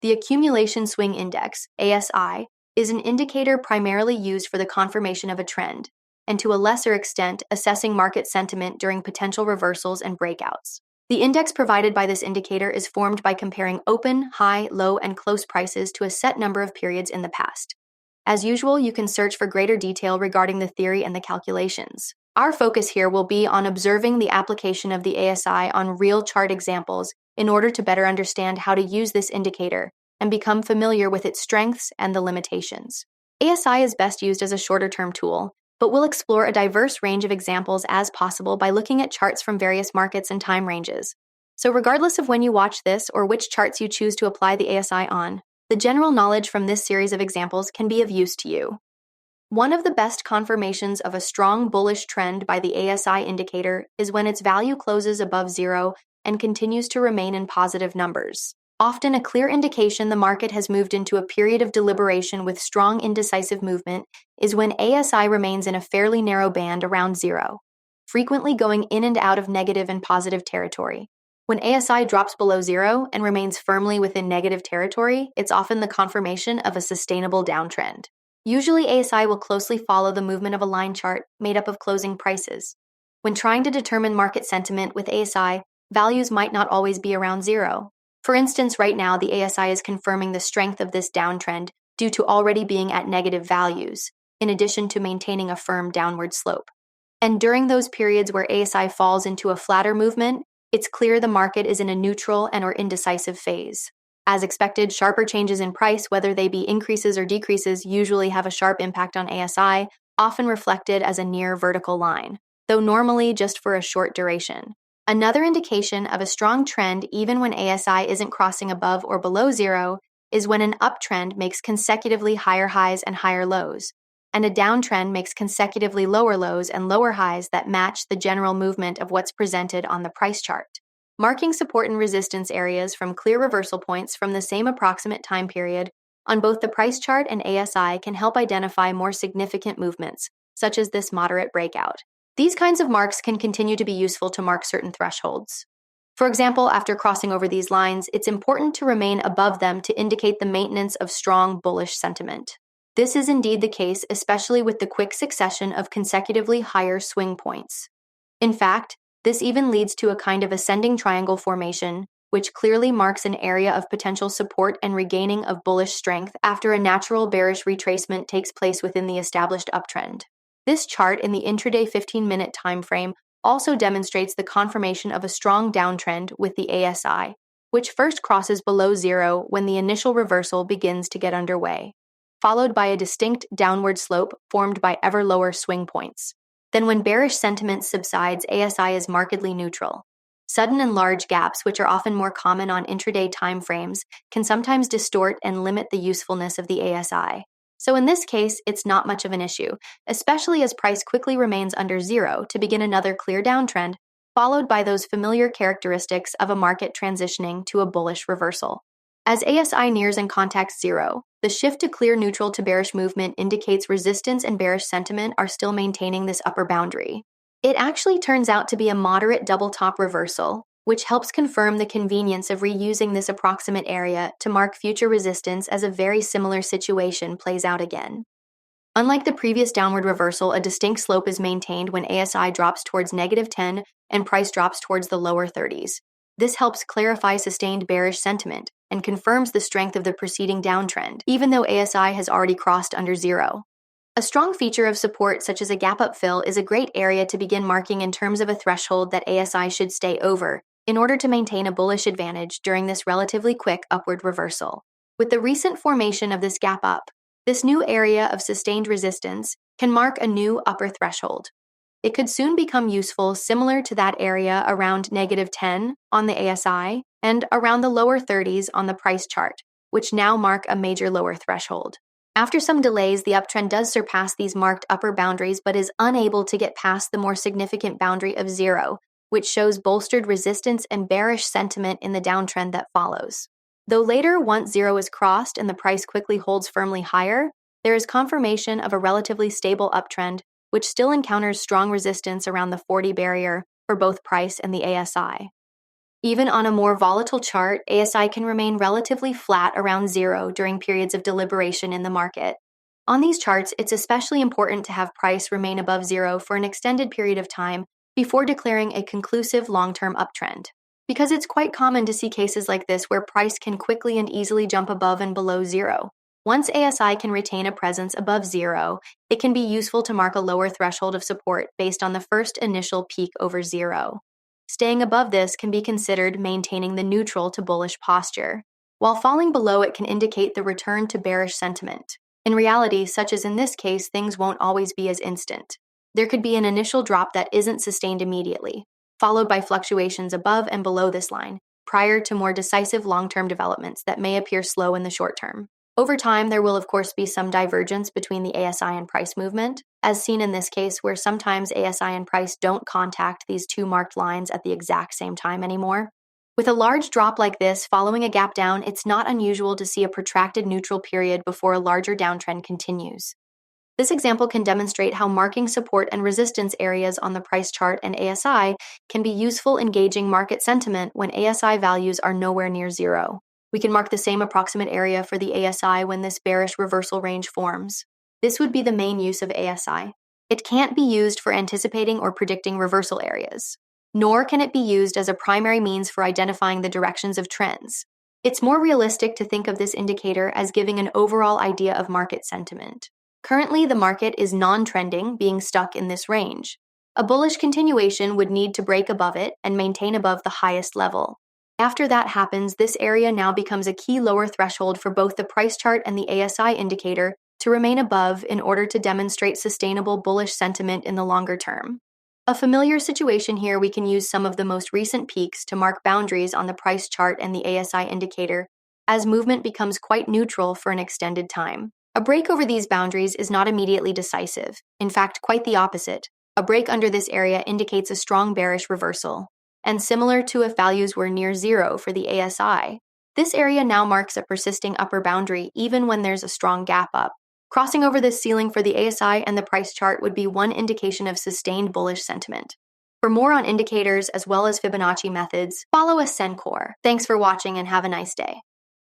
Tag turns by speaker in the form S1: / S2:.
S1: The Accumulation Swing Index, ASI, is an indicator primarily used for the confirmation of a trend, and to a lesser extent, assessing market sentiment during potential reversals and breakouts. The index provided by this indicator is formed by comparing open, high, low, and close prices to a set number of periods in the past. As usual, you can search for greater detail regarding the theory and the calculations. Our focus here will be on observing the application of the ASI on real chart examples in order to better understand how to use this indicator and become familiar with its strengths and the limitations. ASI is best used as a shorter-term tool, but we'll explore a diverse range of examples as possible by looking at charts from various markets and time ranges. So regardless of when you watch this or which charts you choose to apply the ASI on, the general knowledge from this series of examples can be of use to you. One of the best confirmations of a strong bullish trend by the ASI indicator is when its value closes above zero and continues to remain in positive numbers. Often a clear indication the market has moved into a period of deliberation with strong indecisive movement is when ASI remains in a fairly narrow band around zero, frequently going in and out of negative and positive territory. When ASI drops below zero and remains firmly within negative territory, it's often the confirmation of a sustainable downtrend. Usually ASI will closely follow the movement of a line chart made up of closing prices. When trying to determine market sentiment with ASI, values might not always be around zero. For instance, right now, the ASI is confirming the strength of this downtrend due to already being at negative values, in addition to maintaining a firm downward slope. And during those periods where ASI falls into a flatter movement, it's clear the market is in a neutral and/or indecisive phase. As expected, sharper changes in price, whether they be increases or decreases, usually have a sharp impact on ASI, often reflected as a near vertical line, though normally just for a short duration. Another indication of a strong trend, even when ASI isn't crossing above or below zero, is when an uptrend makes consecutively higher highs and higher lows, and a downtrend makes consecutively lower lows and lower highs that match the general movement of what's presented on the price chart. Marking support and resistance areas from clear reversal points from the same approximate time period on both the price chart and ASI can help identify more significant movements, such as this moderate breakout. These kinds of marks can continue to be useful to mark certain thresholds. For example, after crossing over these lines, it's important to remain above them to indicate the maintenance of strong bullish sentiment. This is indeed the case, especially with the quick succession of consecutively higher swing points. In fact, this even leads to a kind of ascending triangle formation, which clearly marks an area of potential support and regaining of bullish strength after a natural bearish retracement takes place within the established uptrend. This chart in the intraday 15-minute time frame also demonstrates the confirmation of a strong downtrend with the ASI, which first crosses below zero when the initial reversal begins to get underway, followed by a distinct downward slope formed by ever lower swing points. Then when bearish sentiment subsides, ASI is markedly neutral. Sudden and large gaps, which are often more common on intraday time frames, can sometimes distort and limit the usefulness of the ASI. So in this case, it's not much of an issue, especially as price quickly remains under zero to begin another clear downtrend, followed by those familiar characteristics of a market transitioning to a bullish reversal. As ASI nears and contacts zero, the shift to clear neutral to bearish movement indicates resistance and bearish sentiment are still maintaining this upper boundary. It actually turns out to be a moderate double top reversal, which helps confirm the convenience of reusing this approximate area to mark future resistance as a very similar situation plays out again. Unlike the previous downward reversal, a distinct slope is maintained when ASI drops towards -10 and price drops towards the lower 30s. This helps clarify sustained bearish sentiment and confirms the strength of the preceding downtrend, even though ASI has already crossed under zero. A strong feature of support such as a gap-up fill is a great area to begin marking in terms of a threshold that ASI should stay over, in order to maintain a bullish advantage during this relatively quick upward reversal. With the recent formation of this gap up, this new area of sustained resistance can mark a new upper threshold. It could soon become useful similar to that area around -10 on the ASI and around the lower 30s on the price chart, which now mark a major lower threshold. After some delays, the uptrend does surpass these marked upper boundaries but is unable to get past the more significant boundary of zero, which shows bolstered resistance and bearish sentiment in the downtrend that follows. Though later, once zero is crossed and the price quickly holds firmly higher, there is confirmation of a relatively stable uptrend, which still encounters strong resistance around the 40 barrier for both price and the ASI. Even on a more volatile chart, ASI can remain relatively flat around zero during periods of deliberation in the market. On these charts, it's especially important to have price remain above zero for an extended period of time before declaring a conclusive long-term uptrend. Because it's quite common to see cases like this where price can quickly and easily jump above and below zero. Once ASI can retain a presence above zero, it can be useful to mark a lower threshold of support based on the first initial peak over zero. Staying above this can be considered maintaining the neutral to bullish posture, while falling below it can indicate the return to bearish sentiment. In reality, such as in this case, things won't always be as instant. There could be an initial drop that isn't sustained immediately, followed by fluctuations above and below this line, prior to more decisive long-term developments that may appear slow in the short term. Over time, there will of course be some divergence between the ASI and price movement, as seen in this case where sometimes ASI and price don't contact these two marked lines at the exact same time anymore. With a large drop like this following a gap down, it's not unusual to see a protracted neutral period before a larger downtrend continues. This example can demonstrate how marking support and resistance areas on the price chart and ASI can be useful in gauging market sentiment when ASI values are nowhere near zero. We can mark the same approximate area for the ASI when this bearish reversal range forms. This would be the main use of ASI. It can't be used for anticipating or predicting reversal areas, nor can it be used as a primary means for identifying the directions of trends. It's more realistic to think of this indicator as giving an overall idea of market sentiment. Currently, the market is non-trending, being stuck in this range. A bullish continuation would need to break above it and maintain above the highest level. After that happens, this area now becomes a key lower threshold for both the price chart and the ASI indicator to remain above in order to demonstrate sustainable bullish sentiment in the longer term. A familiar situation here, we can use some of the most recent peaks to mark boundaries on the price chart and the ASI indicator as movement becomes quite neutral for an extended time. A break over these boundaries is not immediately decisive. In fact, quite the opposite. A break under this area indicates a strong bearish reversal. And similar to if values were near zero for the ASI, this area now marks a persisting upper boundary even when there's a strong gap up. Crossing over this ceiling for the ASI and the price chart would be one indication of sustained bullish sentiment. For more on indicators as well as Fibonacci methods, follow Ascencore. Thanks for watching and have a nice day.